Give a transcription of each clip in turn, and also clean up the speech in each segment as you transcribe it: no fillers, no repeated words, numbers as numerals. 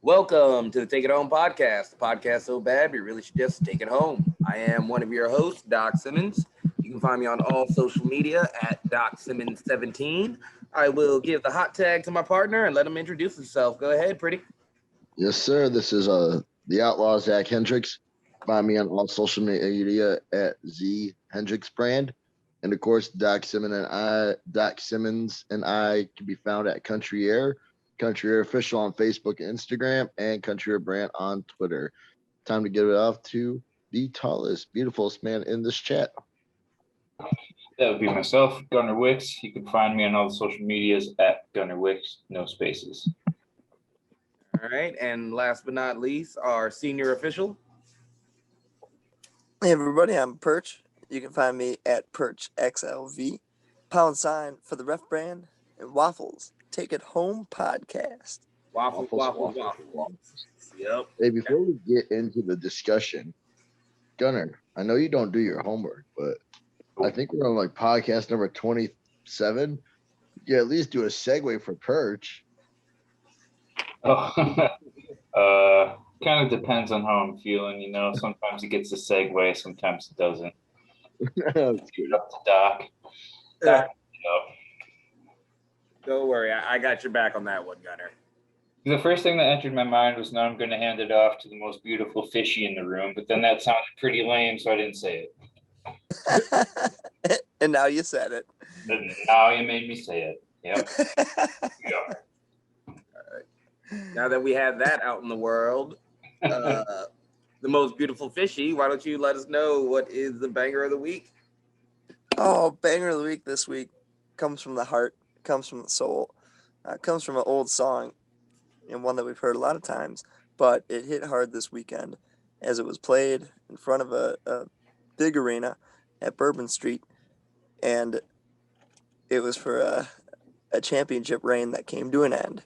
Welcome to the Take It Home podcast. The podcast so bad we really should just take it home. I am one of your hosts, Doc Simmons. You can find me on all social media at Doc Simmons17. I will give the hot tag to my partner and let him introduce himself. Go ahead, pretty. Yes, sir. This is the Outlaw Zach Hendricks. Find me on all social media at Z Hendricks brand. And of course, Doc Simmons and I can be found at Country Air Official on Facebook and Instagram, and Country Air Brand on Twitter. Time to give it off to the tallest, beautifulest man in this chat. That would be myself, Gunnar Wicks. You can find me on all the social medias at Gunnar Wicks, no spaces. All right. And last but not least, our senior official. Hey everybody, I'm Perch. You can find me at Perch XLV, # for the ref brand, and Waffles Take It Home podcast. Waffles. Yep. Hey, before we get into the discussion, Gunnar, I know you don't do your homework, but I think we're on like podcast number 27. You at least do a segue for Perch. Oh, kind of depends on how I'm feeling, you know. Sometimes it gets a segue, sometimes it doesn't. That's good. Up to Doc. Doc, Don't worry. I got your back on that one, Gunnar. The first thing that entered my mind was, now I'm going to hand it off to the most beautiful fishy in the room, but then that sounded pretty lame, so I didn't say it. And now you said it. And now you made me say it. Yep. Yeah. Now that we have that out in the world, the most beautiful fishy, why don't you let us know what is the banger of the week? Oh, banger of the week this week comes from the heart, comes from the soul, comes from an old song, and one that we've heard a lot of times, but it hit hard this weekend as it was played in front of a big arena at Bourbon Street, and it was for a championship reign that came to an end.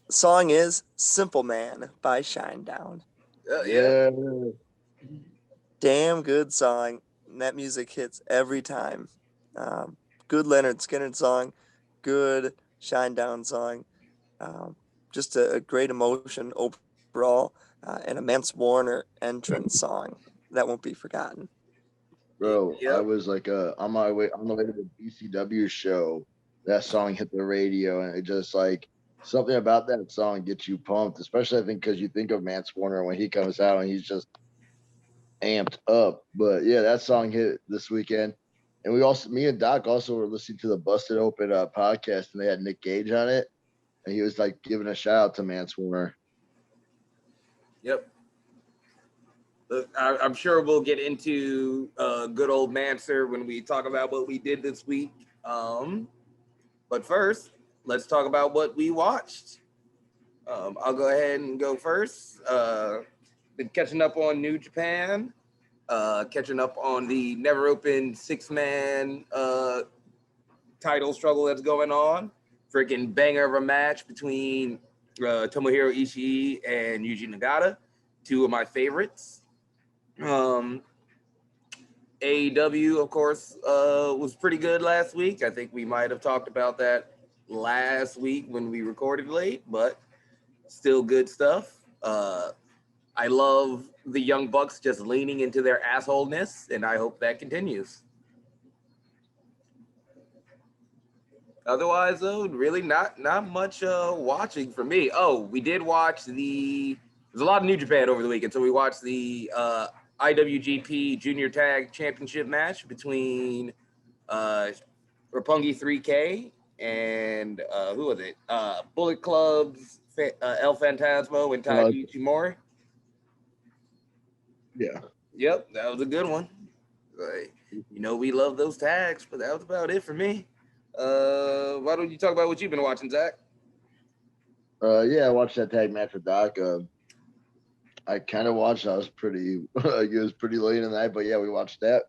The song is Simple Man by Shinedown. Yeah. Damn good song. And that music hits every time. Good Leonard Skinner song. Good Shinedown song. Just a great emotion overall. And a Mance Warner entrance song that won't be forgotten. Bro, Yep. I was like on the way to the BCW show. That song hit the radio, and it just like something about that song gets you pumped, especially I think because you think of Mance Warner when he comes out and he's just amped up. But yeah, that song hit this weekend, and me and Doc also were listening to the Busted Open podcast, and they had Nick Gage on it, and he was like giving a shout out to Mance Warner. Yep. I'm sure we'll get into good old Manser when we talk about what we did this week. But first, let's talk about what we watched. I'll go ahead and go first. Been catching up on New Japan, catching up on the never open 6-man title struggle that's going on. Freaking banger of a match between Tomohiro Ishii and Yuji Nagata, two of my favorites. AEW, of course, was pretty good last week. I think we might have talked about that last week when we recorded late, but still good stuff. I love the Young Bucks just leaning into their assholeness, and I hope that continues. Otherwise, though, really not much watching for me. Oh, we did watch there's a lot of New Japan over the weekend, so we watched the IWGP Junior Tag Championship match between Roppongi 3K and who was it? Bullet Club's El Phantasmo and Taiji Ishimori. Yeah. Yep, that was a good one. We love those tags, but that was about it for me. Why don't you talk about what you've been watching, Zach? Yeah, I watched that tag match with Doc. I kind of watched. It was pretty late in the night, but yeah, we watched that.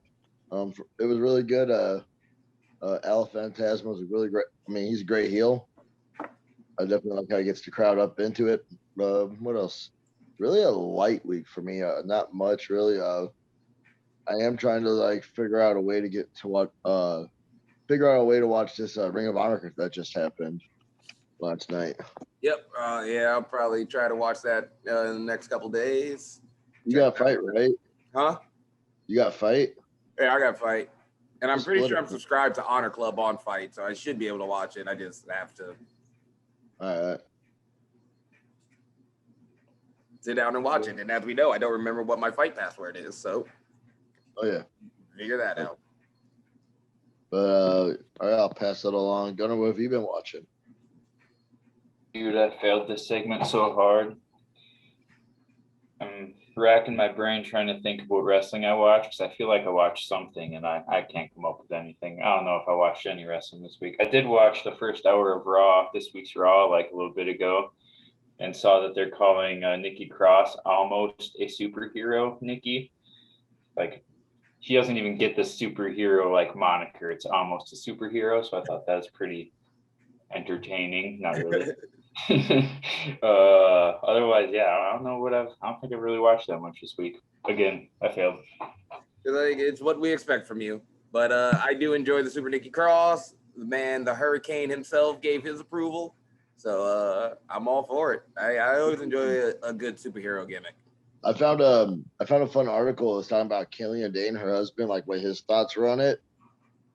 It was really good. El Phantasmo was a really great. I mean, he's a great heel. I definitely like how he gets the crowd up into it. What else? Really a light week for me. Not much really. I am trying to figure out a way to watch this Ring of Honor that just happened last night. Yep. Yeah, I'll probably try to watch that in the next couple days. You Check got it fight, out. right? Huh? You got fight. Yeah, I got fight. And I'm Just pretty split sure it. I'm subscribed to Honor Club on Fight, so I should be able to watch it. I just have to All right. sit down and watch it. And as we know, I don't remember what my fight password is, so Oh yeah. figure that out. But all right, I'll pass that along. Gunnar, what have you been watching? Dude, I failed this segment so hard. I'm racking my brain trying to think of what wrestling I watch because I feel like I watched something and I can't come up with anything. I don't know if I watched any wrestling this week. I did watch the first hour of Raw, this week's Raw, like a little bit ago, and saw that they're calling Nikki Cross almost a superhero. Nikki, like she doesn't even get the superhero like moniker. It's almost a superhero. So I thought that was pretty entertaining. Not really. Otherwise, yeah, I don't think I really watched that much this week. Again, I failed. Like, it's what we expect from you. But I do enjoy the Super Nikki Cross. The Hurricane himself gave his approval. So I'm all for it. I always enjoy a good superhero gimmick. I found a fun article. It was talking about Killian Dane, her husband, like what his thoughts were on it.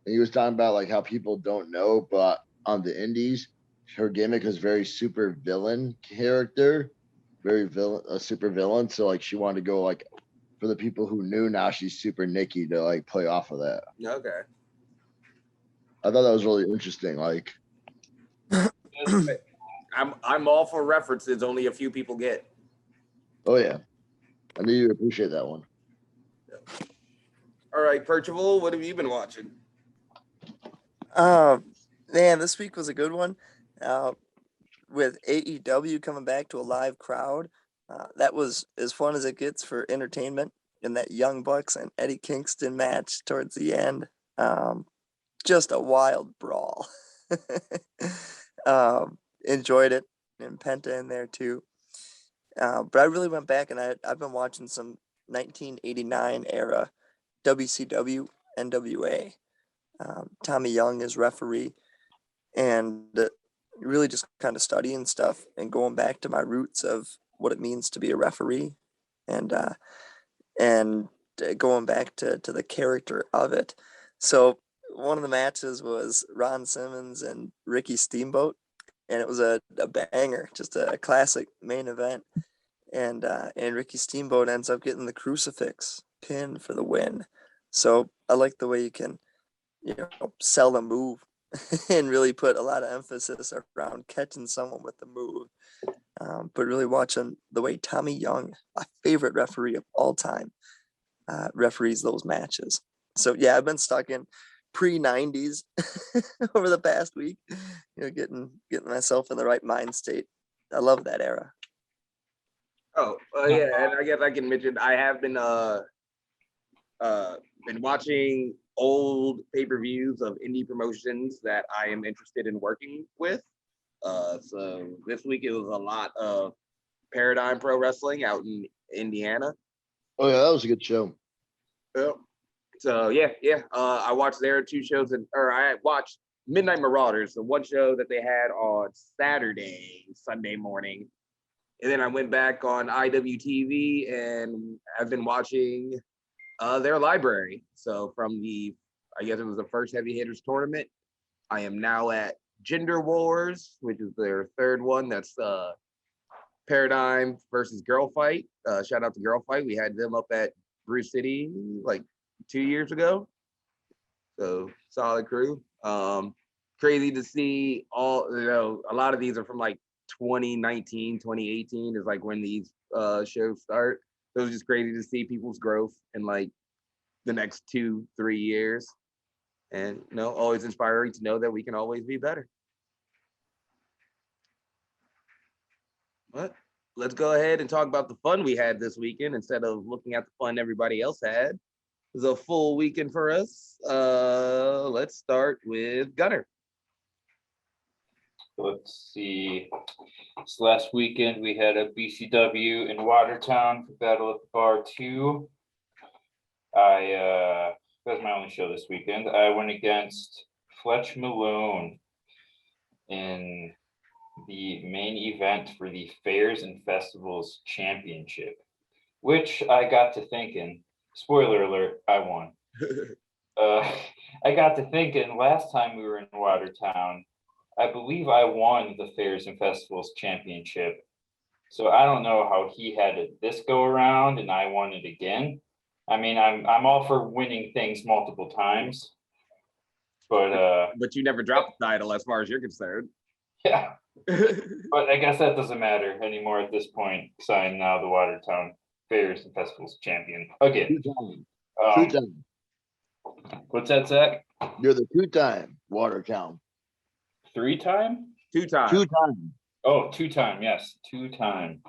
And he was talking about like how people don't know, but on the indies, her gimmick is very super villain character, very villain, a super villain. So like she wanted to go like for the people who knew, now she's super Nikki to like play off of that. Okay. I thought that was really interesting. Like, I'm all for references only a few people get. oh yeah, I knew you appreciate that one. All right, Percival, what have you been watching? Man, this week was a good one. With AEW coming back to a live crowd, that was as fun as it gets for entertainment. And that Young Bucks and Eddie Kingston match towards the end, just a wild brawl. Enjoyed it, and Penta in there too. But I really went back and I've been watching some 1989 era WCW NWA. Tommy Young is referee, and really just kind of studying stuff and going back to my roots of what it means to be a referee, and going back to the character of it. So one of the matches was Ron Simmons and Ricky Steamboat, and it was a banger, just a classic main event. And Ricky Steamboat ends up getting the crucifix pin for the win. So I like the way you can, sell a move and really put a lot of emphasis around catching someone with the move. But really watching the way Tommy Young, my favorite referee of all time, referees those matches. So yeah, I've been stuck in pre-90s over the past week, getting myself in the right mind state. I love that era. Oh, yeah, and I guess I can mention I have been watching old pay-per-views of indie promotions that I am interested in working with. So this week it was a lot of Paradigm Pro Wrestling out in Indiana. Oh yeah, that was a good show. Yep. So yeah. I watched their two shows, I watched Midnight Marauders, the one show that they had on Sunday morning, and then I went back on IWTV and I've been watching their library. So from I guess it was the first Heavy Hitters tournament, I am now at Gender Wars, which is their third one. That's Paradigm versus Girl Fight. Shout out to Girl Fight. We had them up at Brew City like 2 years ago. So solid crew. Crazy to see a lot of these are from like 2019, 2018 is like when these shows start. So it was just crazy to see people's growth in like the next 2-3 years. And always inspiring to know that we can always be better. But let's go ahead and talk about the fun we had this weekend instead of looking at the fun everybody else had. It was a full weekend for us. Let's start with Gunner. Let's see. This last weekend we had a BCW in Watertown for Battle at the Bar 2. That was my only show this weekend. I went against Fletch Malone in the main event for the Fairs and Festivals Championship, which I got to thinking, spoiler alert, I won. I got to thinking last time we were in Watertown, I believe I won the Fairs and Festivals Championship. So I don't know how he had it this go around and I won it again. I mean, I'm all for winning things multiple times, but But you never dropped the title as far as you're concerned. yeah. But I guess that doesn't matter anymore at this point, because I'm now the Watertown Fairs and Festivals champion again. Two-time. What's that, Zach? You're the two-time Watertown. 3-time? 2 times. Two-time. Oh, 2-time, yes, 2-time.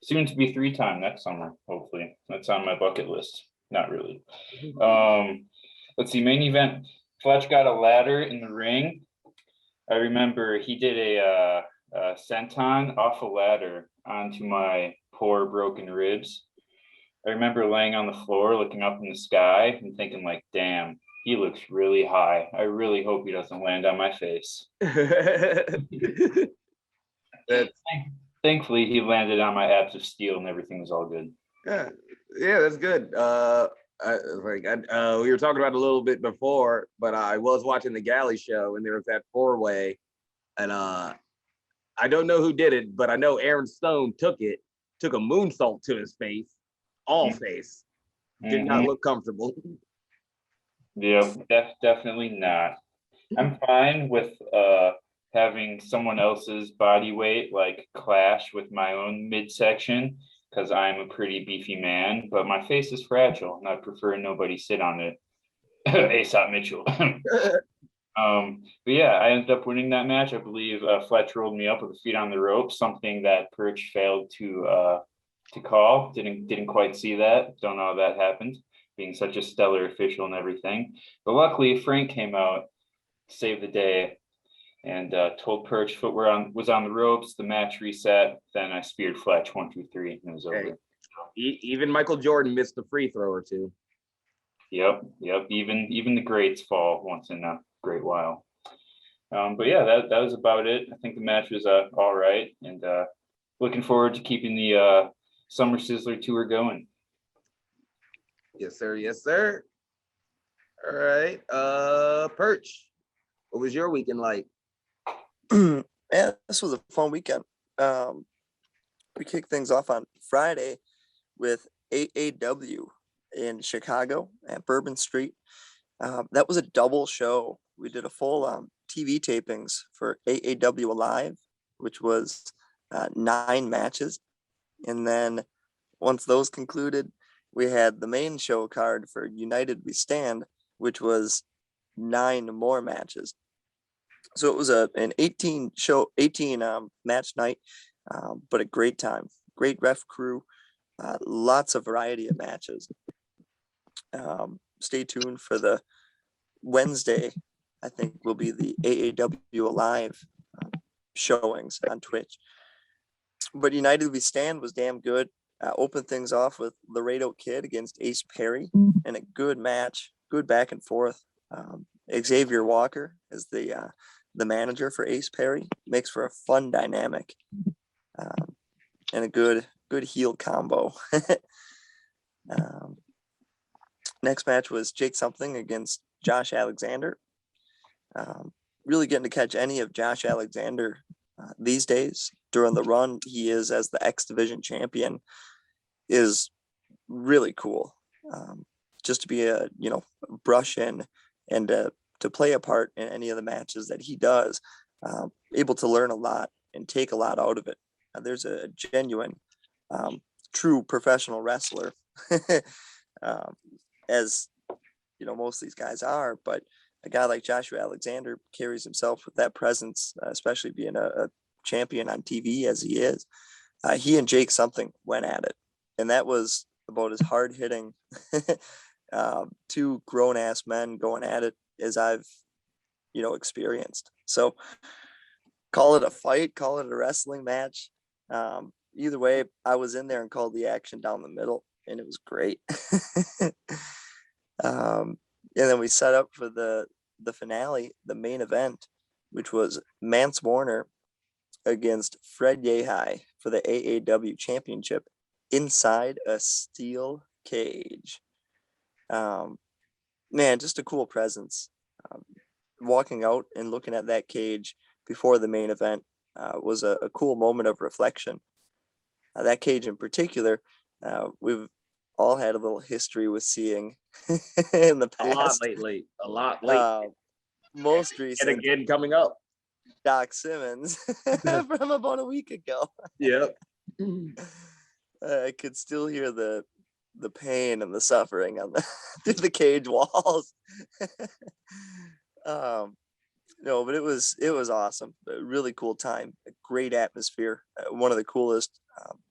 Soon to be 3-time next summer, hopefully. That's on my bucket list. Not really. Let's see, main event. Fletch got a ladder in the ring. I remember he did a senton off a ladder onto my poor broken ribs. I remember laying on the floor, looking up in the sky and thinking like, damn, he looks really high. I really hope he doesn't land on my face. Thankfully, he landed on my abs of steel and everything was all good. Yeah, that's good. We were talking about it a little bit before, but I was watching the Galley show and there was that 4-way, and I don't know who did it, but I know Aaron Stone took a moonsault to his face, all face. Did not look comfortable. Yeah, definitely not. I'm fine with having someone else's body weight like clash with my own midsection because I'm a pretty beefy man, but my face is fragile and I prefer nobody sit on it. Aesop Mitchell. But yeah, I ended up winning that match. I believe Fletch rolled me up with a feet on the rope, something that Perch failed to call. Didn't quite see that. Don't know how that happened, being such a stellar official and everything. But luckily, Frank came out, saved the day, and told Perch foot was on the ropes. The match reset. Then I speared Fletch 1, 2, 3, and it was over. Even Michael Jordan missed a free throw or two. Yep. Even the greats fall once in a great while. But yeah, that was about it. I think the match was all right, and looking forward to keeping the Summer Sizzler tour going. Yes, sir. Yes, sir. All right. Perch, what was your weekend like? Yeah, this was a fun weekend. We kicked things off on Friday with AAW in Chicago at Bourbon Street. That was a double show. We did a full TV tapings for AAW Live, which was 9 matches. And then once those concluded, we had the main show card for United We Stand, which was 9 more matches. So it was an 18 match night, but a great time. Great ref crew, lots of variety of matches. Stay tuned for the Wednesday, I think, will be the AAW Live showings on Twitch. But United We Stand was damn good. Opened things off with Laredo Kid against Ace Perry, and a good match, good back and forth. Xavier Walker is the manager for Ace Perry. Makes for a fun dynamic, and a good heel combo. Next match was Jake Something against Josh Alexander. Really getting to catch any of Josh Alexander these days. During the run he is as the X Division champion is really cool. Just to be a brush in and to play a part in any of the matches that he does, able to learn a lot and take a lot out of it. There's a genuine, true professional wrestler, as most of these guys are, but a guy like Joshua Alexander carries himself with that presence, especially being a champion on TV as he is. He and Jake Something went at it, and that was about as hard hitting 2 grown ass men going at it as I've experienced. So call it a fight, call it a wrestling match. Either way, I was in there and called the action down the middle, and it was great. And then we set up for the finale, the main event, which was Mance Warner against Fred Yehai for the AAW championship inside a steel cage. Man, just a cool presence. Walking out and looking at that cage before the main event was a cool moment of reflection. That cage in particular, we've all had a little history with seeing in the A lot past. lately. A lot lately. Most And recent, again coming up. Doc Simmons from about a week ago. Yep. I could still hear the pain and the suffering on the through the cage walls. No, but it was awesome. A really cool time. A great atmosphere. One of the coolest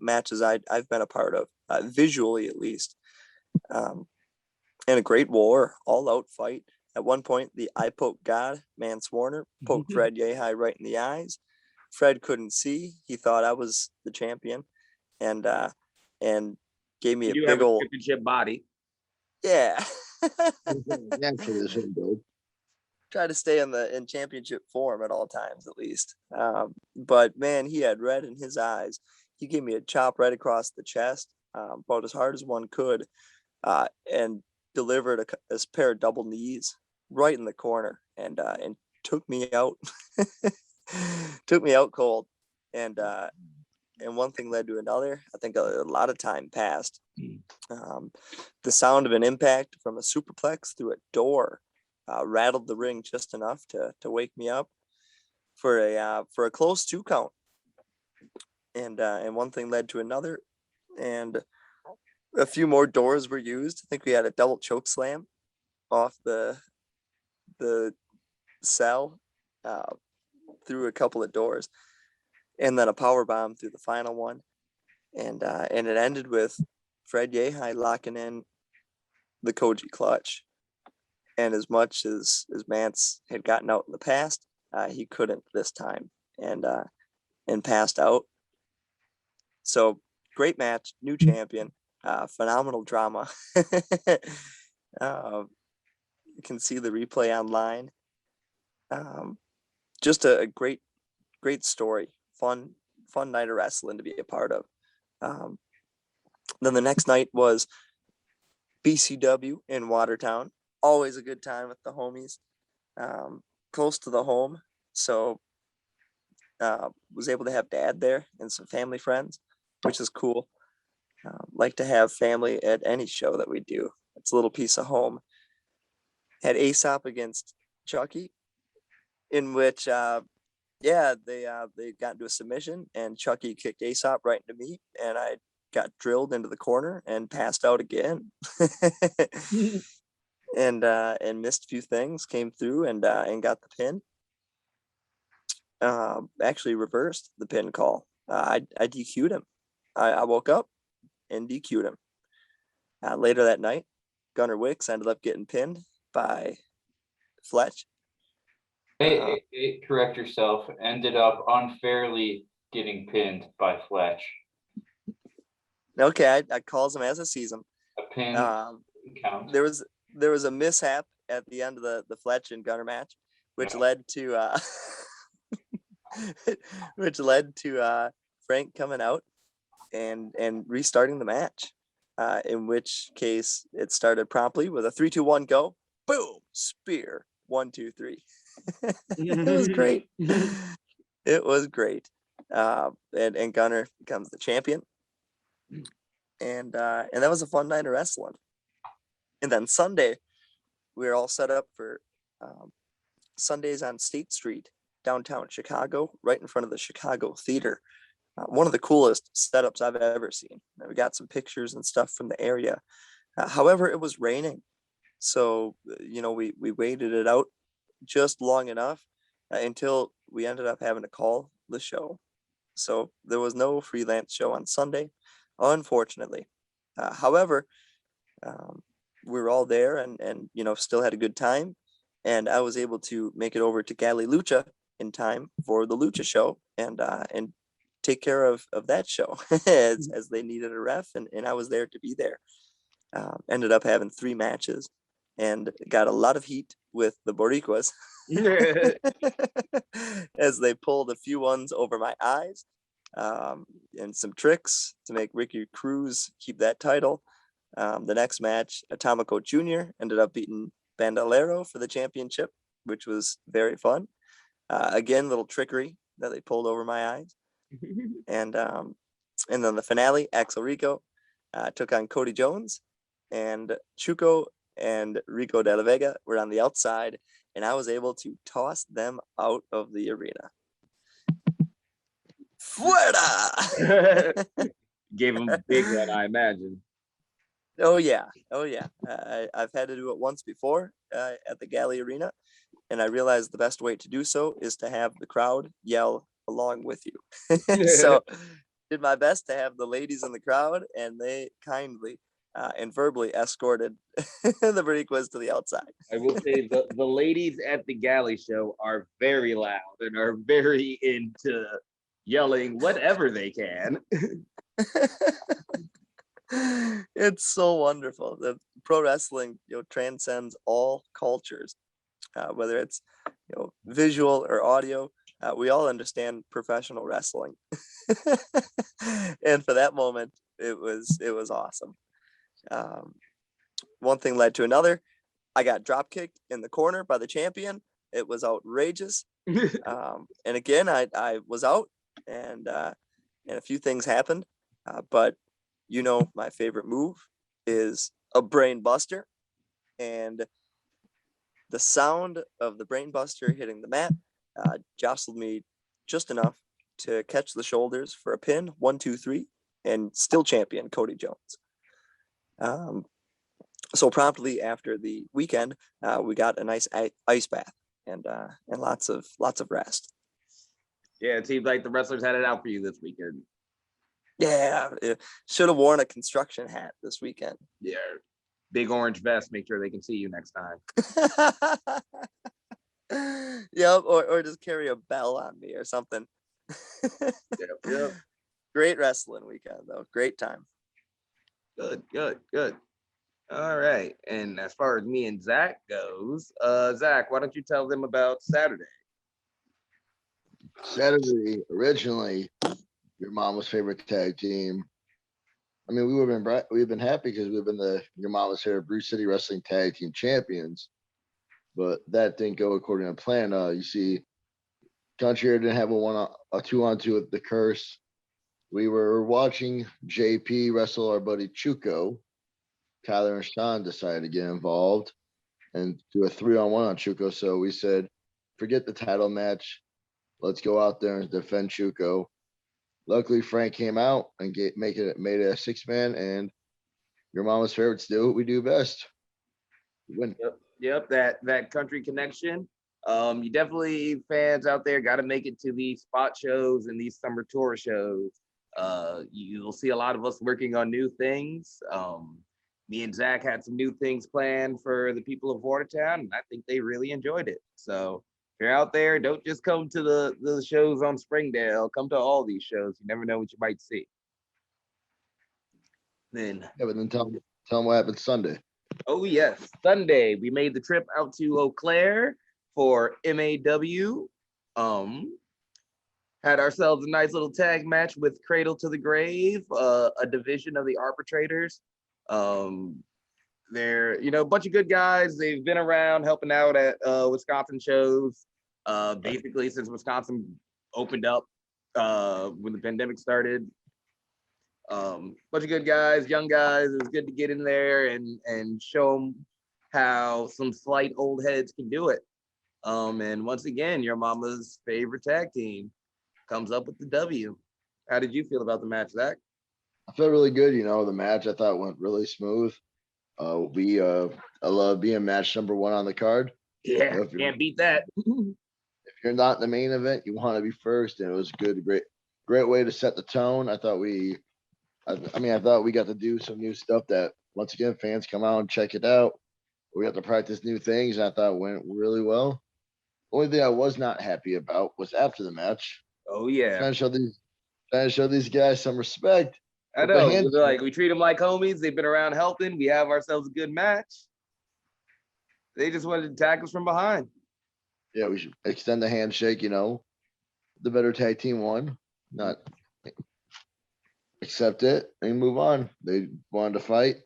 matches I've been a part of, visually at least. And a great war, all out fight. At one point, the eye poke god, Mance Warner, poked Fred Yehai right in the eyes. Fred couldn't see. He thought I was the champion, and gave me You a do big have a old championship body. yeah. Naturally, the same build. Try to stay in championship form at all times, at least. But man, he had red in his eyes. He gave me a chop right across the chest, about as hard as one could, and delivered a pair of double knees right in the corner, and took me out, took me out cold, and one thing led to another. I think a lot of time passed. The sound of an impact from a superplex through a door rattled the ring just enough to wake me up for a close 2 count, and one thing led to another, and a few more doors were used. I think we had a double choke slam off the cell through a couple of doors, and then a power bomb through the final one, and it ended with Fred Yehai locking in the Koji clutch. And as much as Mance had gotten out in the past, he couldn't this time, and passed out. So great match, new champion, phenomenal drama. You can see the replay online. Just a great story, fun night of wrestling to be a part of. Then the next night was BCW in Watertown. Always a good time with the homies, close to the home. So was able to have dad there and some family friends, which is cool. Like to have family at any show that we do. It's a little piece of home. Had Aesop against Chucky, in which they got into a submission, and Chucky kicked Aesop right into me, and I got drilled into the corner and passed out again. And missed a few things, came through and got the pin. Actually reversed the pin call. I DQ'd him. I woke up and DQ'd him. Later that night, Gunnar Wicks ended up getting pinned by Fletch. Hey, correct yourself. Ended up unfairly getting pinned by Fletch. Okay, I calls him as I sees him. A pin counts. There was a mishap at the end of the Fletch and Gunnar match, which led to Frank coming out and restarting the match. In which case it started promptly with a 3-2-1 go, boom, spear, 1 2 3. It was great. It was great. And Gunnar becomes the champion. And that was a fun night of wrestling. And then Sunday, we were all set up for Sundays on State Street, downtown Chicago, right in front of the Chicago Theater. One of the coolest setups I've ever seen. We got some pictures and stuff from the area. However, it was raining. So, we waited it out just long enough until we ended up having to call the show. So there was no freelance show on Sunday, unfortunately. However, we were all there and still had a good time. And I was able to make it over to Gali Lucha in time for the Lucha show and take care of that show as they needed a ref, and I was there to be there. Ended up having 3 matches. and got a lot of heat with the Boricuas as they pulled a few ones over my eyes, and some tricks to make Ricky Cruz keep that title. The next match, Atomico Jr. ended up beating Bandolero for the championship, which was very fun. Again, little trickery that they pulled over my eyes. And then the finale, Axel Rico took on Cody Jones, and Chuco and Rico de la Vega were on the outside, and I was able to toss them out of the arena. Fuera! Gave him a big one, I imagine. Oh yeah. I've had to do it once before at the Galley Arena, and I realized the best way to do so is to have the crowd yell along with you. So did my best to have the ladies in the crowd, and they kindly and verbally escorted the Boricuas to the outside. I will say the ladies at the Galley show are very loud and are very into yelling whatever they can. It's so wonderful. The pro wrestling, transcends all cultures, whether it's visual or audio. We all understand professional wrestling, and for that moment, it was awesome. One thing led to another. I got drop kicked in the corner by the champion. It was outrageous. And again, I was out, and a few things happened, but my favorite move is a brain buster, and the sound of the brain buster hitting the mat jostled me just enough to catch the shoulders for a pin, 1, 2, 3, and still champion Cody Jones. So promptly after the weekend, we got a nice ice bath and lots of rest. Yeah, it seems like the wrestlers had it out for you this weekend. Yeah, should have worn a construction hat this weekend. Yeah, big orange vest. Make sure they can see you next time. Yep, or just carry a bell on me or something. Yep. Great wrestling weekend though. Great time. Good. All right. And as far as me and Zach goes, Zach, why don't you tell them about Saturday? Saturday, originally, your mama's favorite tag team. I mean, we've been happy because we've been your mama's favorite Brew City Wrestling Tag Team Champions, but that didn't go according to plan. You see, Country didn't have a 2-on-2 with the Curse. We were watching JP wrestle our buddy Chuco. Tyler and Sean decided to get involved and do a 3-on-1 on Chuco. So we said, forget the title match. Let's go out there and defend Chuco. Luckily, Frank came out and made it a 6-man, and your mama's favorites do what we do best. Win. Yep. That country connection. You definitely, fans out there, got to make it to these spot shows and these summer tour shows. You'll see a lot of us working on new things. Me and Zach had some new things planned for the people of Watertown, and I think they really enjoyed it. So if you're out there, don't just come to the shows on Springdale. Come to all these shows. You never know what you might see. Then tell them what happened Sunday. Oh yes, Sunday we made the trip out to Eau Claire for MAW. Had ourselves a nice little tag match with Cradle to the Grave, a division of the Arbitrators. They're a bunch of good guys. They've been around helping out at Wisconsin shows basically since Wisconsin opened up when the pandemic started. Bunch of good guys, young guys. It was good to get in there and show them how some slight old heads can do it. And once again, your mama's favorite tag team comes up with the W. How did you feel about the match, Zach? I felt really good. The match I thought went really smooth. I love being match number 1 on the card. Yeah, can't beat that. If you're not in the main event, you want to be first, and it was good, great way to set the tone. I thought we got to do some new stuff that, once again, fans come out and check it out. We got to practice new things, and I thought it went really well. Only thing I was not happy about was after the match. Oh yeah, trying to show these guys some respect. I know. We treat them like homies. They've been around helping. We have ourselves a good match. They just wanted to attack us from behind. Yeah, we should extend the handshake. The better tag team won. Not accept it and move on. They wanted to fight,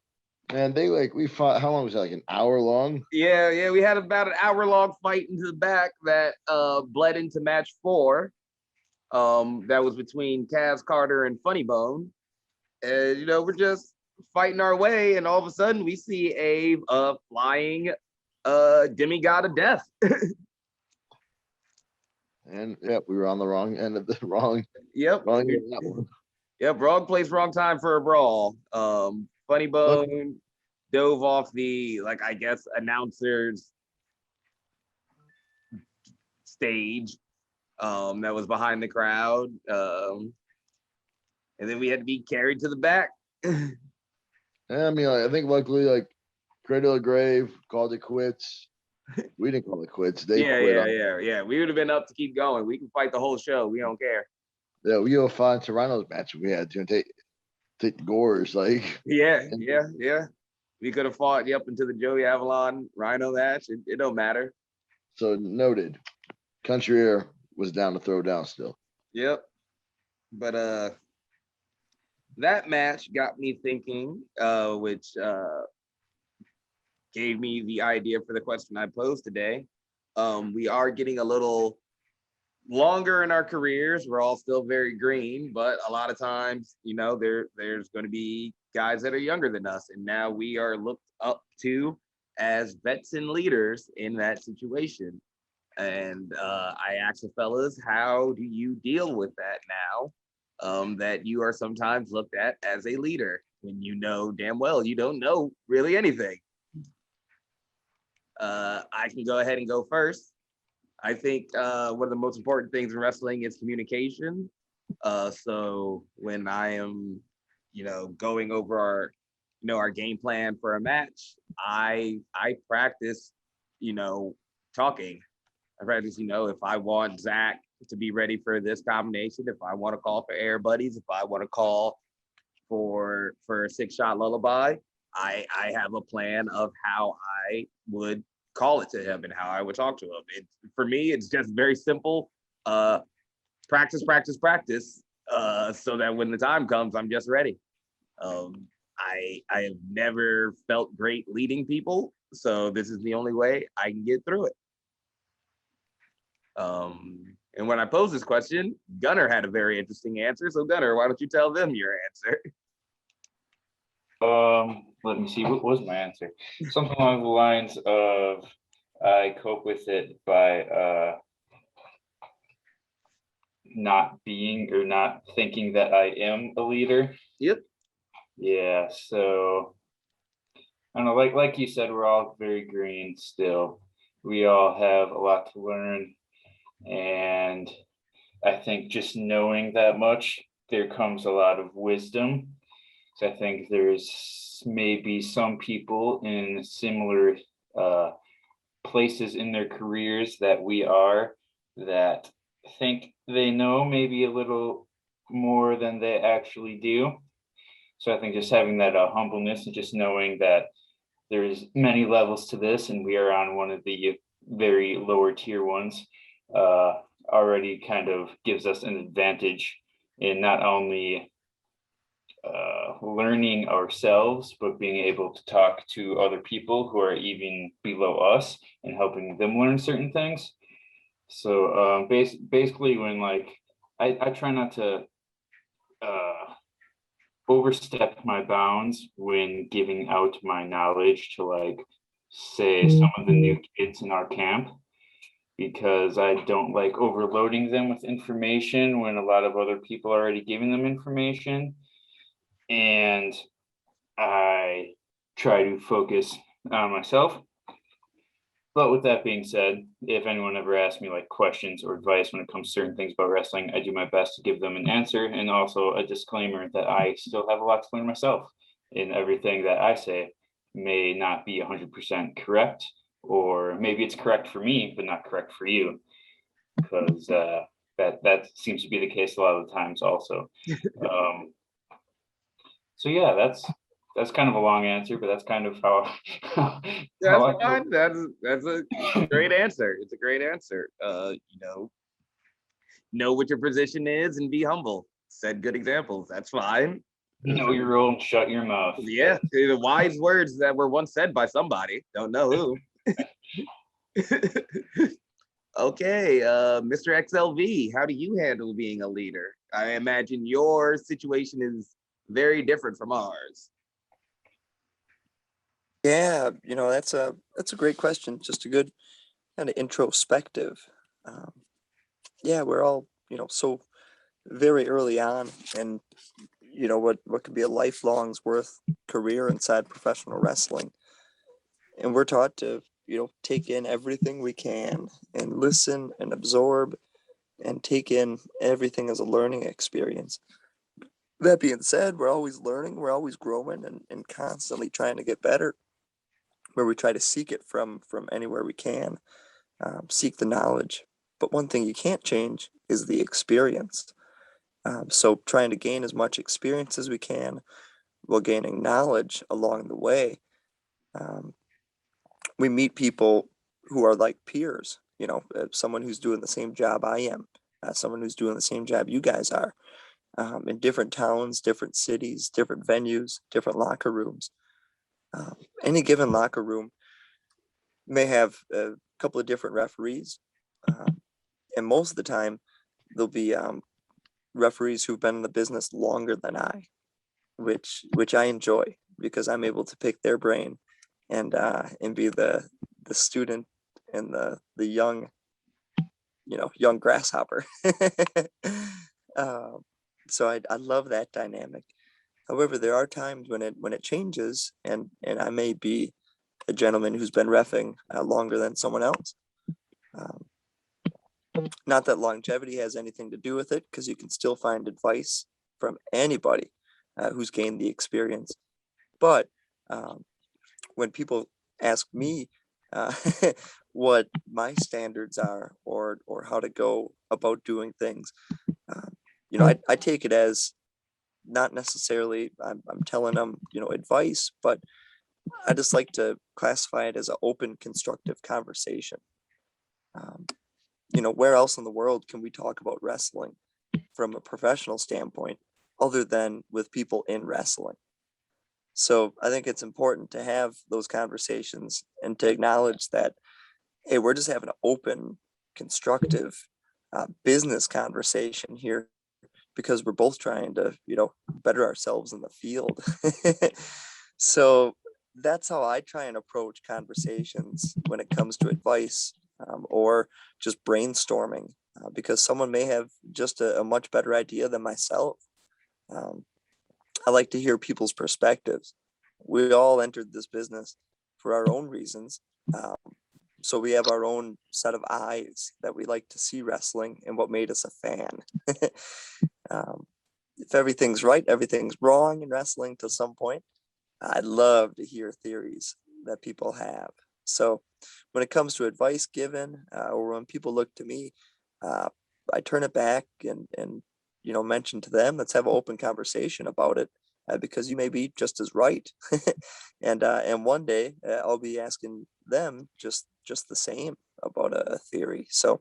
and we fought. How long was that? Like an hour long? Yeah. We had about an hour-long fight into the back that bled into match 4. That was between Kaz Carter and Funny Bone. And we're just fighting our way, and all of a sudden we see a flying demigod of death. And yeah, we were on the wrong end of the wrong. Yep. Wrong end of that one. Yep. Wrong place, wrong time for a brawl. Funny Bone dove off the I guess announcer's stage that was behind the crowd. And then we had to be carried to the back. Yeah, I mean, I think luckily, Cradle of Grave called it quits. We didn't call it quits. They quit. Yeah. We would have been up to keep going. We can fight the whole show. We don't care. Yeah, we go find Toronto's match if we had to and take the gores. Yeah. We could have fought up into the Joey Avalon Rhino match. It don't matter. So noted. Country Air was down to throw down still. Yep. But that match got me thinking, which gave me the idea for the question I posed today. We are getting a little longer in our careers. We're all still very green, but a lot of times, there's going to be guys that are younger than us, and now we are looked up to as vets and leaders in that situation. And I asked the fellas, how do you deal with that now? That you are sometimes looked at as a leader when you know damn well you don't know really anything. I can go ahead and go first. I think one of the most important things in wrestling is communication. So when I am, going over our game plan for a match, I practice, talking. I practice, if I want Zach to be ready for this combination, if I want to call for Air Buddies, if I want to call for a 6-shot lullaby, I have a plan of how I would call it to him and how I would talk to him. For me, it's just very simple. Practice, so that when the time comes, I'm just ready. I have never felt great leading people, so this is the only way I can get through it. And when I posed this question, Gunner had a very interesting answer. So Gunner, why don't you tell them your answer? Let me see, what was my answer? Something along the lines of I cope with it by not being or not thinking that I am a leader. Yep. Yeah, so I don't know, like you said, we're all very green still. We all have a lot to learn. And I think just knowing that much, there comes a lot of wisdom. So I think there's maybe some people in similar places in their careers that we are, that think they know maybe a little more than they actually do. So I think just having that humbleness and just knowing that there's many levels to this, and we are on one of the very lower tier ones, already kind of gives us an advantage in not only learning ourselves, but being able to talk to other people who are even below us and helping them learn certain things. So basically when I try not to overstep my bounds when giving out my knowledge to say some of the new kids in our camp, because I don't like overloading them with information when a lot of other people are already giving them information. And I try to focus on myself. But with that being said, if anyone ever asks me questions or advice when it comes to certain things about wrestling, I do my best to give them an answer, and also a disclaimer that I still have a lot to learn myself, and everything that I say may not be 100% correct, or maybe it's correct for me, but not correct for you, because that seems to be the case a lot of the times also. So yeah, That's kind of a long answer, but that's kind of how That's I fine. That's a great answer. It's a great answer. Know what your position is and be humble. Set good examples. That's fine. know your role and shut your mouth. Yeah, the wise words that were once said by somebody. Don't know who. Okay, Mr. XLV, how do you handle being a leader? I imagine your situation is very different from ours. Yeah, that's a great question. Just a good kind of introspective. Um, yeah, we're all so very early on, and what could be a lifelong's worth career inside professional wrestling, and we're taught to take in everything we can and listen and absorb and take in everything as a learning experience. That being said, we're always learning, we're always growing, and constantly trying to get better, where we try to seek it from anywhere we can, seek the knowledge. But one thing you can't change is the experience. So trying to gain as much experience as we can while gaining knowledge along the way. Um, we meet people who are like peers, someone who's doing the same job I am, someone who's doing the same job you guys are, in different towns, different cities, different venues, different locker rooms. Any given locker room may have a couple of different referees, and most of the time there'll be referees who've been in the business longer than I, which I enjoy because I'm able to pick their brain and be the student and the young young grasshopper. uh, so I love that dynamic. However, there are times when it changes, and I may be a gentleman who's been reffing longer than someone else. Um, Not that longevity has anything to do with it, because you can still find advice from anybody who's gained the experience. But um, when people ask me uh, what my standards are, or how to go about doing things, I take it as not necessarily I'm telling them advice, but I just like to classify it as an open, constructive conversation. Um, where else in the world can we talk about wrestling from a professional standpoint other than with people in wrestling? So I think it's important to have those conversations and to acknowledge that, hey, we're just having an open, constructive business conversation here because we're both trying to, better ourselves in the field. So that's how I try and approach conversations when it comes to advice, or just brainstorming, because someone may have just a much better idea than myself. Um, I like to hear people's perspectives. We all entered this business for our own reasons. Um, so we have our own set of eyes that we like to see wrestling and what made us a fan. um, if everything's right, everything's wrong in wrestling to some point. I'd love to hear theories that people have. So when it comes to advice given, or when people look to me, uh, I turn it back and mention to them, let's have an open conversation about it, because you may be just as right. And one day I'll be asking them just the same about a theory. So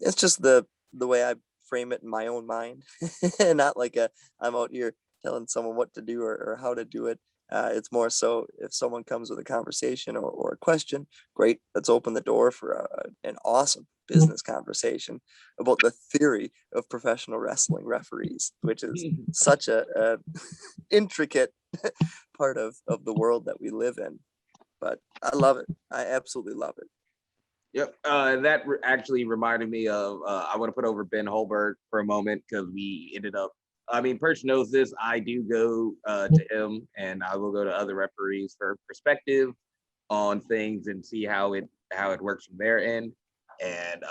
it's just the way I frame it in my own mind, and not like I'm out here telling someone what to do or how to do it. It's more so if someone comes with a conversation or a question, great, let's open the door for an awesome business conversation about the theory of professional wrestling referees, which is such a intricate part of the world that we live in. But I love it. I absolutely love it. Yep. That actually reminded me of, I want to put over Ben Holberg for a moment because we ended up, I mean, Perch knows this. I do go to him, and I will go to other referees for perspective on things and see how it works from their end. And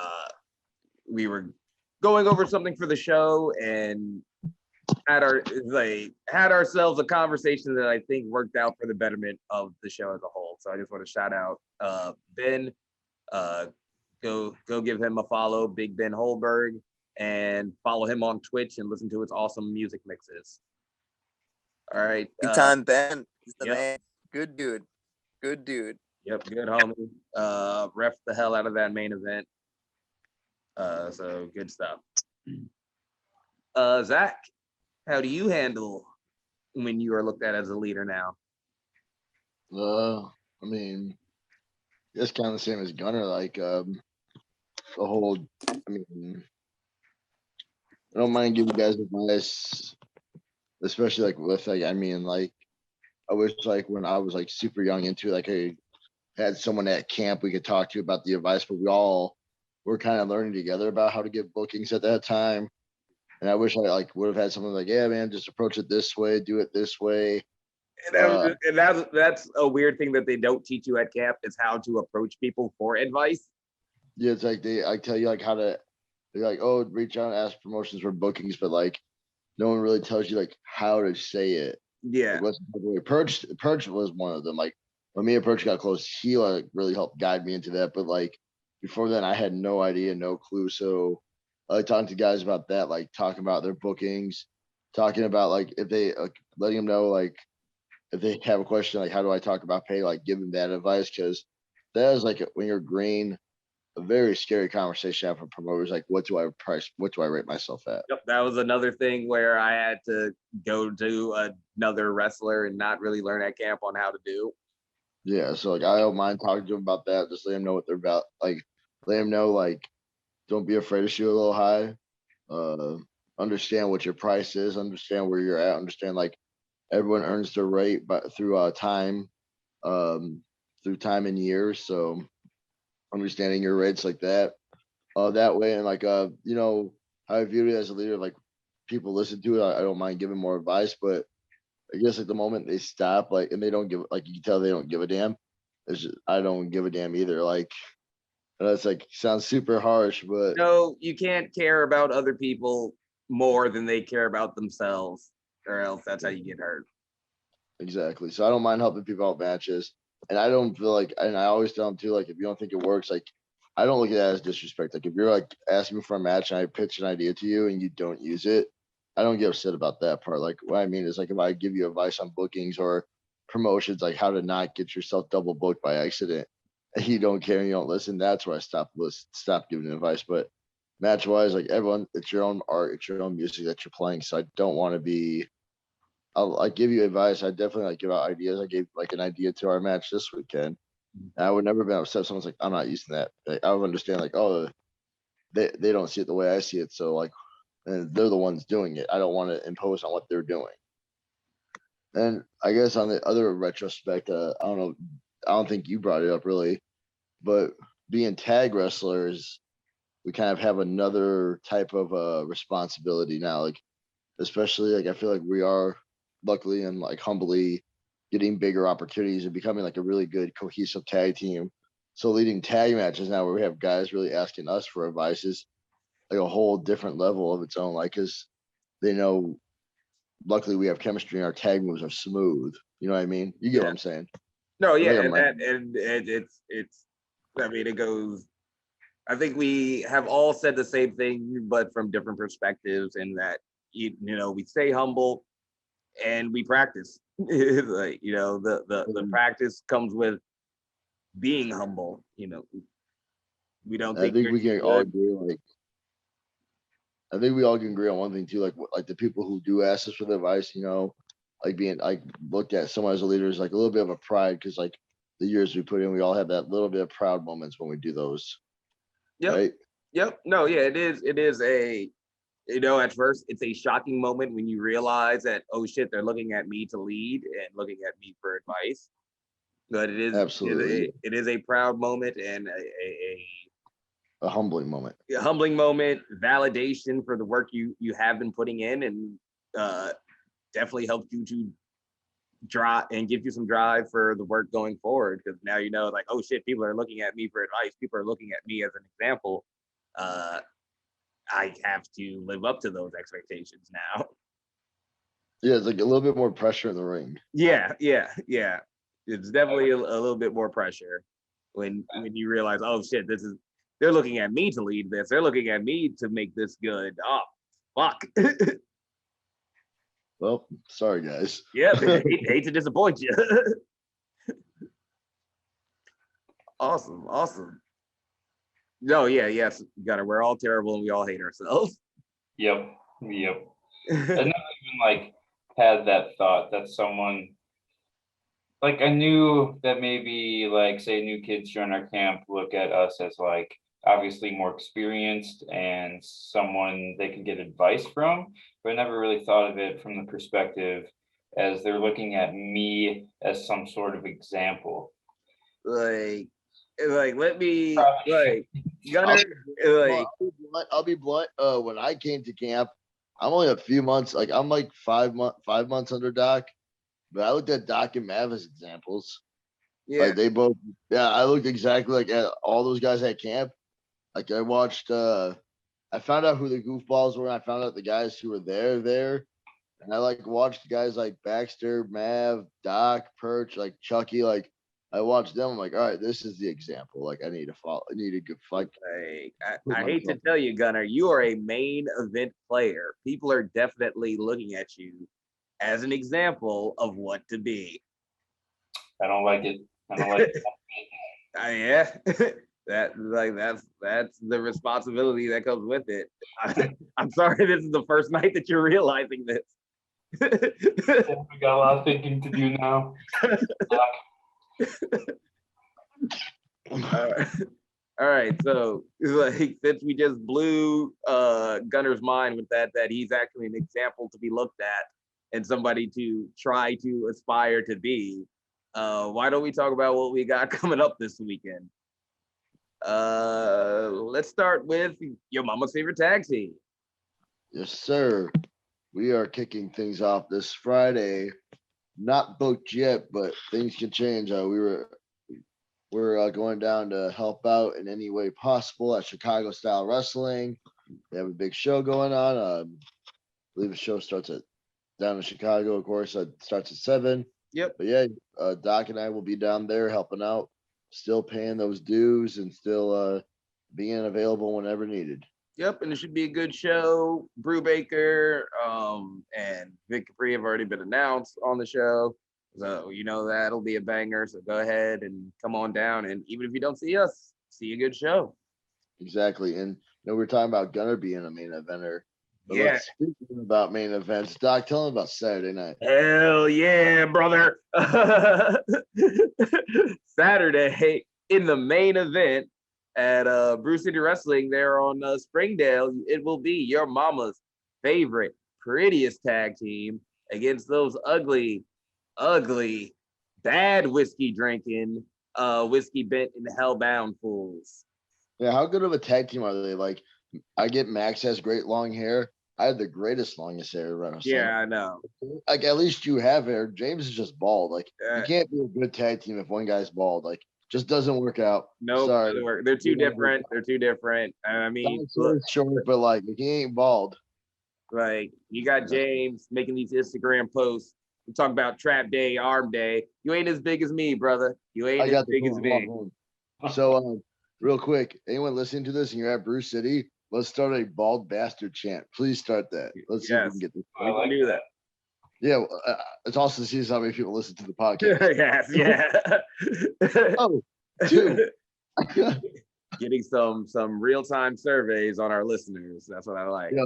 we were going over something for the show and had ourselves a conversation that I think worked out for the betterment of the show as a whole. So I just want to shout out Ben. Go give him a follow, Big Ben Holberg, and follow him on Twitch and listen to his awesome music mixes. All right. Big time Ben is the yep. man. Good dude. Good dude. Yep, good homie. Ref the hell out of that main event. So good stuff. Zach, how do you handle when you are looked at as a leader now? I mean, it's kind of the same as Gunner. Like, the whole. I mean, I don't mind giving guys advice, especially like with like. I mean, like, I wish like when I was like super young into it, like I had someone at camp we could talk to about the advice, but we all were kind of learning together about how to get bookings at that time. And I wish I like would have had someone like, yeah, man, just approach it this way, do it this way. And that's a weird thing that they don't teach you at camp is how to approach people for advice. Yeah, it's like I tell you like how to. They're like, oh, reach out and ask promotions for bookings, but like no one really tells you like how to say it. Yeah. Like, what's the way? Perch was one of them. Like when me and Perch got close, he like really helped guide me into that. But like before then, I had no idea, no clue. So I like talking to guys about that, like talking about their bookings, talking about like if they letting them know like if they have a question, like how do I talk about pay, like give them that advice because that is like when you're green, a very scary conversation for promoters. Like, what do I price? What do I rate myself at? Yep, that was another thing where I had to go to another wrestler and not really learn at camp on how to do. Yeah, so like I don't mind talking to them about that. Just let them know what they're about. Like, let them know like don't be afraid to shoot a little high. Understand what your price is. Understand where you're at. Understand like everyone earns their rate, but through time, through time and years. So understanding your rates like that, that way, and like you know, how I view it as a leader. Like people listen to it. I don't mind giving more advice, but I guess at the moment they stop, like, and they don't give, like, you can tell they don't give a damn. It's just, I don't give a damn either. Like, that's like sounds super harsh, but No, you can't care about other people more than they care about themselves, or else that's how you get hurt. exactly. So I don't mind helping people out matches, and I don't feel like, and I always tell them too, like, if you don't think it works, like, I don't look at that as disrespect. Like, if you're like asking me for a match and I pitch an idea to you and you don't use it, I don't get upset about that part. Like, what I mean is like if I give you advice on bookings or promotions, like how to not get yourself double booked by accident, and you don't care and you don't listen, that's where I stop giving advice. But match wise, like everyone, it's your own art, it's your own music that you're playing. So I don't want to be. I give you advice. I definitely like give out ideas. I gave like an idea to our match this weekend. And I would never been upset if someone's like, I'm not using that. Like, I would understand like, oh, they don't see it the way I see it. So like, and they're the ones doing it. I don't want to impose on what they're doing. And I guess on the other retrospect, I don't know, I don't think you brought it up really, but being tag wrestlers, we kind of have another type of responsibility now. Like, especially like I feel like we are luckily and like humbly getting bigger opportunities and becoming like a really good cohesive tag team. So leading tag matches now where we have guys really asking us for advice is like a whole different level of its own. Like, cause they know, luckily we have chemistry and our tag moves are smooth. You know what I mean? You get what I'm saying? No, yeah, Like and it's. I mean, it goes. I think we have all said the same thing, but from different perspectives. In that, you know, we stay humble and we practice. Like, you know, the practice comes with being humble. You know, we don't I think think you're we too can all good. agree. Like, I think we all can agree on one thing too. Like the people who do ask us for the advice, you know, like being like looked at someone as a leader is like a little bit of a pride because like the years we put in, we all have that little bit of proud moments when we do those, Yep. right? Yep. No, yeah, it is. It is a, you know, at first it's a shocking moment when you realize that, oh shit, they're looking at me to lead and looking at me for advice. But Absolutely, it is a proud moment and a humbling moment. a humbling moment, validation for the work you have been putting in, and definitely helped you to drive and give you some drive for the work going forward. Because now you know, like, oh shit, people are looking at me for advice. People are looking at me as an example. I have to live up to those expectations now. Yeah, it's like a little bit more pressure in the ring. Yeah. It's definitely a little bit more pressure when you realize, oh shit, they're looking at me to lead this. They're looking at me to make this good. Oh, fuck. Well, sorry guys. Yep, hate to disappoint you. Awesome. No, yes, Gunner, we're all terrible and we all hate ourselves. Yep. I never even like had that thought that someone like I knew that maybe like say new kids join our camp look at us as like obviously more experienced and someone they can get advice from, but I never really thought of it from the perspective as they're looking at me as some sort of example. Like let me like Gunner like I'll be blunt. When I came to camp, I'm only a few months. Like I'm like 5 months under Doc, but I looked at Doc and Mav as examples. yeah. Like they both. Yeah, I looked exactly like at all those guys at camp. Like I watched. I found out who the goofballs were. And I found out the guys who were there, and I like watched guys like Baxter, Mav, Doc, Perch, like Chucky. Like I watched them. I'm like, all right, this is the example. Like I need to follow. I need a good fight. I hate to tell you, Gunner, you are a main event player. People are definitely looking at you as an example of what to be. I don't like it. Yeah. That's the responsibility that comes with it. I'm sorry this is the first night that you're realizing this. We got a lot of thinking to do now. All right, so like since we just blew Gunner's mind with that he's actually an example to be looked at and somebody to try to aspire to be, why don't we talk about what we got coming up this weekend? Let's start with your mama's favorite tag team. Yes, sir. We are kicking things off this Friday. Not booked yet, but things can change. We're going down to help out in any way possible at Chicago Style Wrestling. They have a big show going on. I believe the show starts at down in Chicago, of course. It starts at 7. Yep. But yeah, Doc and I will be down there helping out, still paying those dues and still being available whenever needed. Yep, and it should be a good show. Brubaker and Vic Capri have already been announced on the show. So you know that'll be a banger. So go ahead and come on down. And even if you don't see us, see a good show. Exactly. And we were talking about Gunner being a main eventer. But Yeah. Speaking about main events, Doc, tell him about Saturday night. Hell yeah, brother. Saturday in the main event at Brew City Wrestling there on Springdale, it will be your mama's favorite, prettiest tag team against those ugly, bad whiskey drinking, whiskey bent and hellbound fools. Yeah, how good of a tag team are they? Like, I get Max has great long hair. I have the greatest longest hair around. Yeah, I know. Like, at least you have hair. James is just bald. Like, you can't be a good tag team if one guy's bald. Like, just doesn't work out. No, nope, they're too different. They're too different. I mean, short, but like he ain't bald. Like you got James making these Instagram posts. We talk about Trap Day, Arm Day. You ain't as big as me, brother. You ain't as big as me. So, real quick, anyone listening to this and you're at Brew City, let's start a bald bastard chant. Please start that. Let's see if we can get this. We can do that. Yeah, it's also to see how many people listen to the podcast. Yes, yeah. Oh, 2. Getting some real-time surveys on our listeners. That's what I like. Yeah,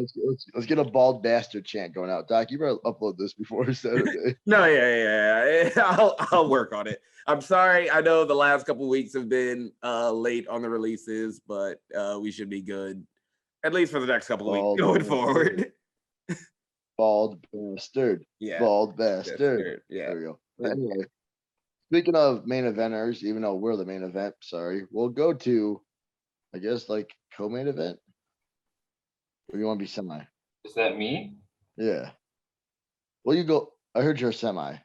let's get a bald bastard chant going out. Doc, you better upload this before Saturday. No, yeah. I'll work on it. I'm sorry. I know the last couple of weeks have been late on the releases, but we should be good at least for the next couple of weeks going forward. Bald bastard. Yeah. Bald bastard. Yeah. There we go. Anyway, speaking of main eventers, even though we're the main event, we'll go to, I guess, like co-main event. Or you want to be semi? Is that me? Yeah. Well, you go. I heard you're semi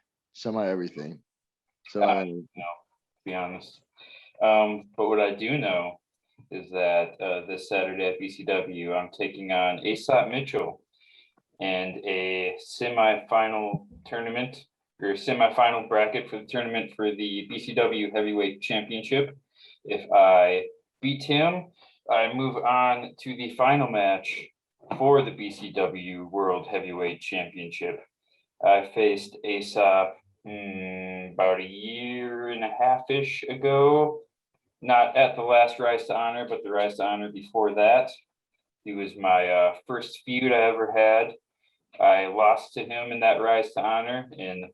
everything. So no, to be honest. But what I do know is that this Saturday at BCW, I'm taking on Aesop Mitchell and a semi-final tournament or semi-final bracket for the tournament for the BCW Heavyweight Championship. If I beat him, I move on to the final match for the BCW World Heavyweight Championship. I faced Aesop about a year and a half-ish ago. Not at the last Rise to Honor, but the Rise to Honor before that. He was my first feud I ever had. I lost to him in that Rise to Honor, and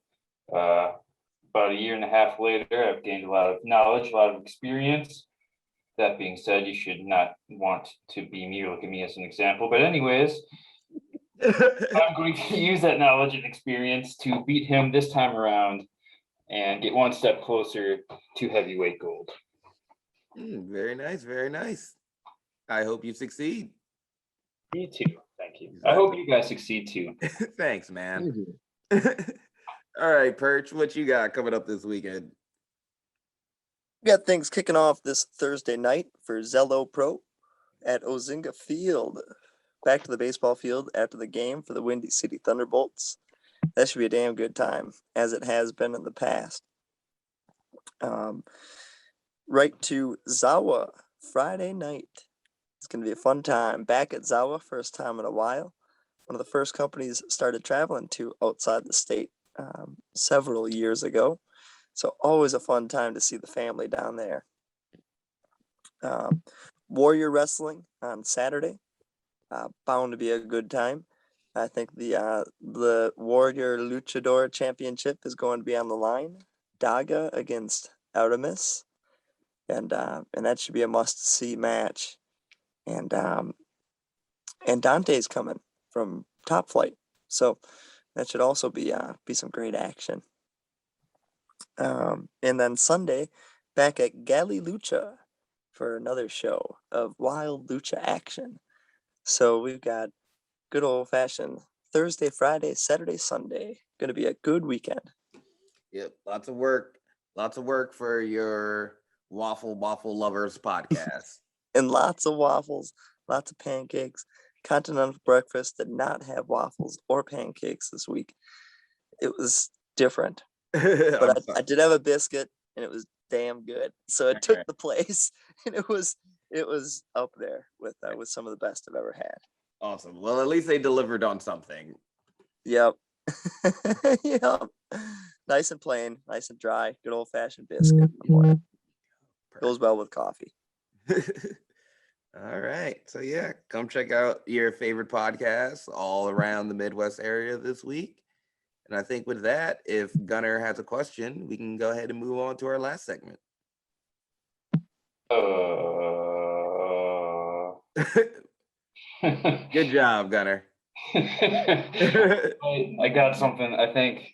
about a year and a half later, I've gained a lot of knowledge, a lot of experience. That being said, you should not want to be me or look at me as an example. But anyways, I'm going to use that knowledge and experience to beat him this time around and get one step closer to heavyweight gold. Very nice, very nice. I hope you succeed. Me too. Thank you. I hope you guys succeed too. Thanks, man. All right, Perch, what you got coming up this weekend? We got things kicking off this Thursday night for Zello Pro at Ozinga Field. Back to the baseball field after the game for the Windy City Thunderbolts. That should be a damn good time, as it has been in the past. Right to Zawa Friday night. It's going to be a fun time. Back at Zawa, first time in a while. One of the first companies started traveling to outside the state several years ago. So always a fun time to see the family down there. Warrior Wrestling on Saturday. Bound to be a good time. I think the Warrior Luchador Championship is going to be on the line. Daga against Artemis. And that should be a must-see match. And Dante's coming from Top Flight. So that should also be some great action. And then Sunday, back at Gali Lucha for another show of wild lucha action. So we've got good old-fashioned Thursday, Friday, Saturday, Sunday. Going to be a good weekend. Yep, lots of work for your Waffle Lovers podcast. And lots of waffles, lots of pancakes. Continental breakfast did not have waffles or pancakes this week. It was different. But I did have a biscuit, and it was damn good. So it took the place, and it was up there with some of the best I've ever had. Awesome. Well, at least they delivered on something. Yep. Yep. Nice and plain, nice and dry. Good old-fashioned biscuit. Goes well with coffee. All right. So yeah, come check out your favorite podcasts all around the Midwest area this week. And I think with that, if Gunnar has a question, we can go ahead and move on to our last segment. Good job, Gunnar. I got something. I think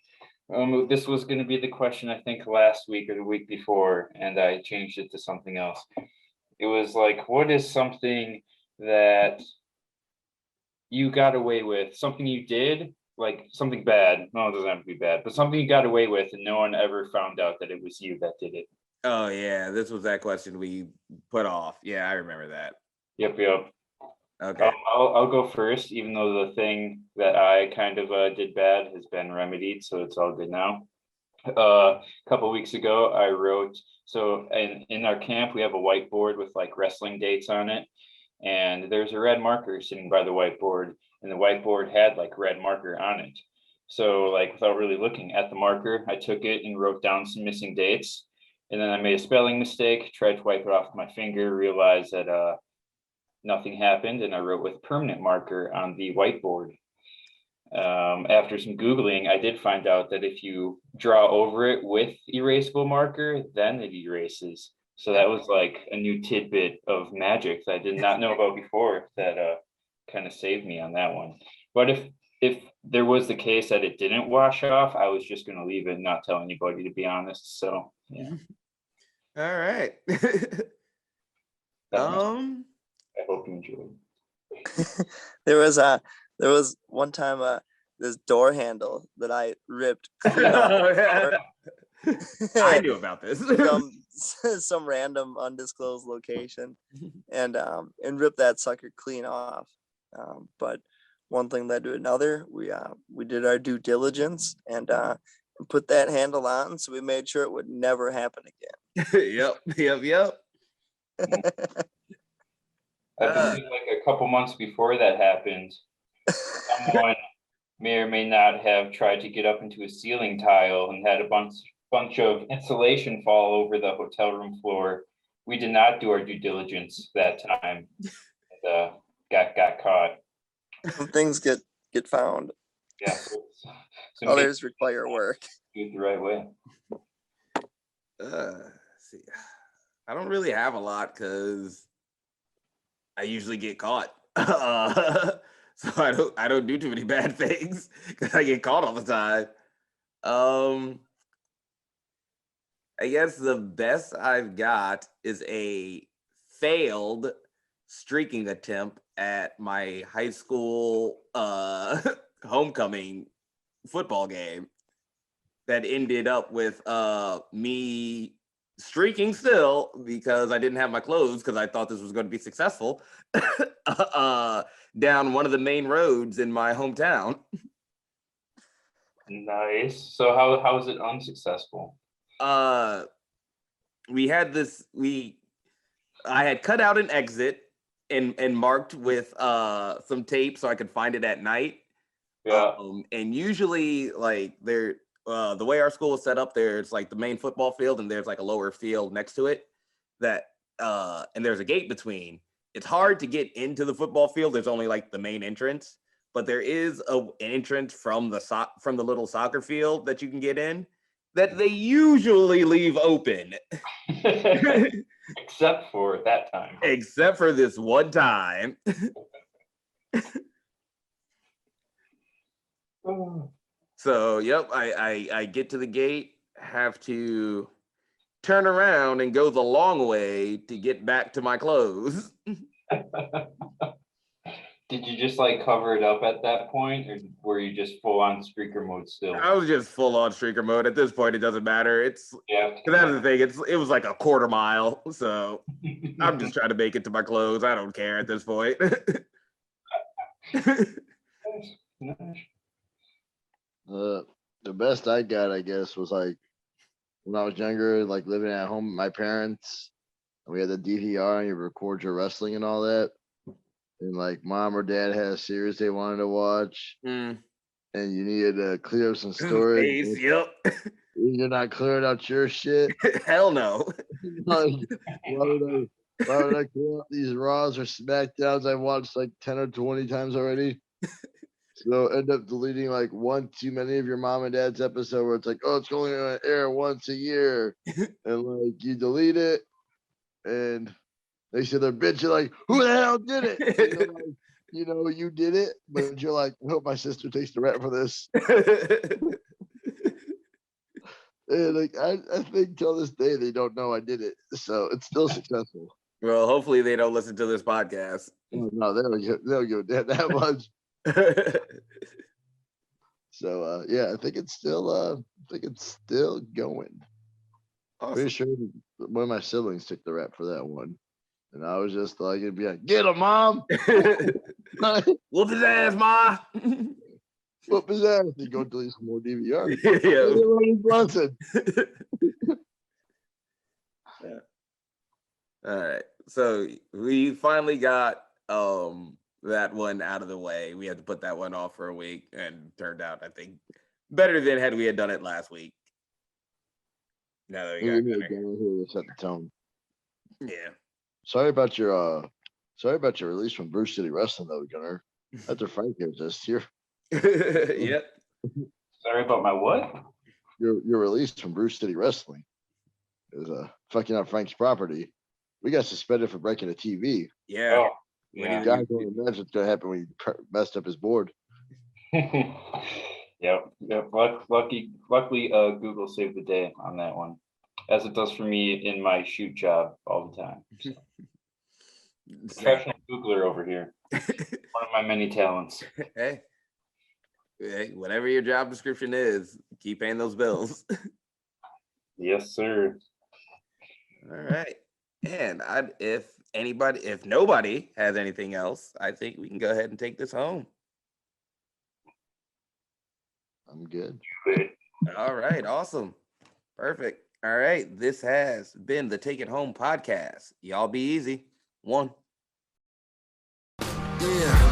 this was going to be the question, I think, last week or the week before, and I changed it to something else. It was like, what is something that you got away with? Something you did, like something bad. No, it doesn't have to be bad, but something you got away with and no one ever found out that it was you that did it. Oh, yeah. This was that question we put off. Yeah, I remember that. Yep. Okay. I'll go first, even though the thing that I kind of did bad has been remedied, so it's all good now. A couple weeks ago, I wrote, so in our camp, we have a whiteboard with like wrestling dates on it. And there's a red marker sitting by the whiteboard, and the whiteboard had like red marker on it. So like without really looking at the marker, I took it and wrote down some missing dates. And then I made a spelling mistake, tried to wipe it off with my finger, realized that nothing happened, and I wrote with permanent marker on the whiteboard. After some Googling, I did find out that if you draw over it with erasable marker, then it erases. So that was like a new tidbit of magic that I did not know about before that kind of saved me on that one. But if there was the case that it didn't wash off, I was just going to leave it and not tell anybody, to be honest. So, yeah. All right. I hope you enjoyed. There was one time this door handle that I ripped clean off. I knew about this. some random undisclosed location, and ripped that sucker clean off. But one thing led to another. We did our due diligence and put that handle on, so we made sure it would never happen again. Yep. I believe like a couple months before that happened, someone may or may not have tried to get up into a ceiling tile and had a bunch of insulation fall over the hotel room floor. We did not do our due diligence that time. And, got caught. Some things get found. Yeah. So Others require work. do it the right way. See, I don't really have a lot because I usually get caught. So I don't do too many bad things because I get caught all the time. I guess the best I've got is a failed streaking attempt at my high school homecoming football game that ended up with me streaking still because I didn't have my clothes because I thought this was going to be successful down one of the main roads in my hometown. Nice. So how was it unsuccessful? We had this. I had cut out an exit and marked with some tape so I could find it at night. Yeah. And usually, like the way our school is set up, there's like the main football field and there's like a lower field next to it that and there's a gate between. It's hard to get into the football field. There's only like the main entrance, but there is an entrance from the little soccer field that you can get in that they usually leave open. Except for that time. Except for this one time. So, yep, I get to the gate, have to turn around and go the long way to get back to my clothes. Did you just like cover it up at that point, or were you just full on streaker mode still? I was just full on streaker mode. At this point, it doesn't matter. Because that's the thing. It was like a quarter mile, so I'm just trying to make it to my clothes. I don't care at this point. Nice. The best I got, I guess, was like when I was younger, like living at home with my parents, and we had the DVR and you record your wrestling and all that. And like mom or dad had a series they wanted to watch, and you needed to clear up some storage. Yep. You're not clearing out your shit. Hell no. Like, why would I clear up these Raws or SmackDowns I watched like 10 or 20 times already? So end up deleting like one too many of your mom and dad's episode where it's like, oh, it's only gonna air once a year, and like you delete it, and they say they're bitching like, who the hell did it? You did it, but you're like, I hope my sister takes the rap for this. And like I think till this day they don't know I did it, so it's still successful. Well, hopefully they don't listen to this podcast. Oh, no, they'll go that much. So yeah, I think it's still going. Awesome. Pretty sure one of my siblings took the rap for that one. And I was just like, it'd be like, get him, mom. Whoop his ass, ma. Whoop his ass. He go delete some more DVR. Yeah. All right. So we finally got that one out of the way. We had to put that one off for a week, and turned out, I think, better than had we had done it last week. Now that we got here to set the tone. Yeah. Sorry about your release from Bruce City Wrestling though, Gunner. After Frank here just here. Yep. Sorry about my what? Your release from Bruce City Wrestling is fucking up Frank's property. We got suspended for breaking a TV. Yeah. Oh, yeah. Guys don't imagine what's gonna happen when you messed up his board. Yep. Luckily, Google saved the day on that one, as it does for me in my shoot job all the time. So. Professional Googler over here. One of my many talents. Hey, whatever your job description is, keep paying those bills. Yes, sir. All right. And if nobody has anything else, I think we can go ahead and take this home. I'm good. All right. Awesome. Perfect. All right. This has been the Take It Home podcast. Y'all be easy. 1. Yeah.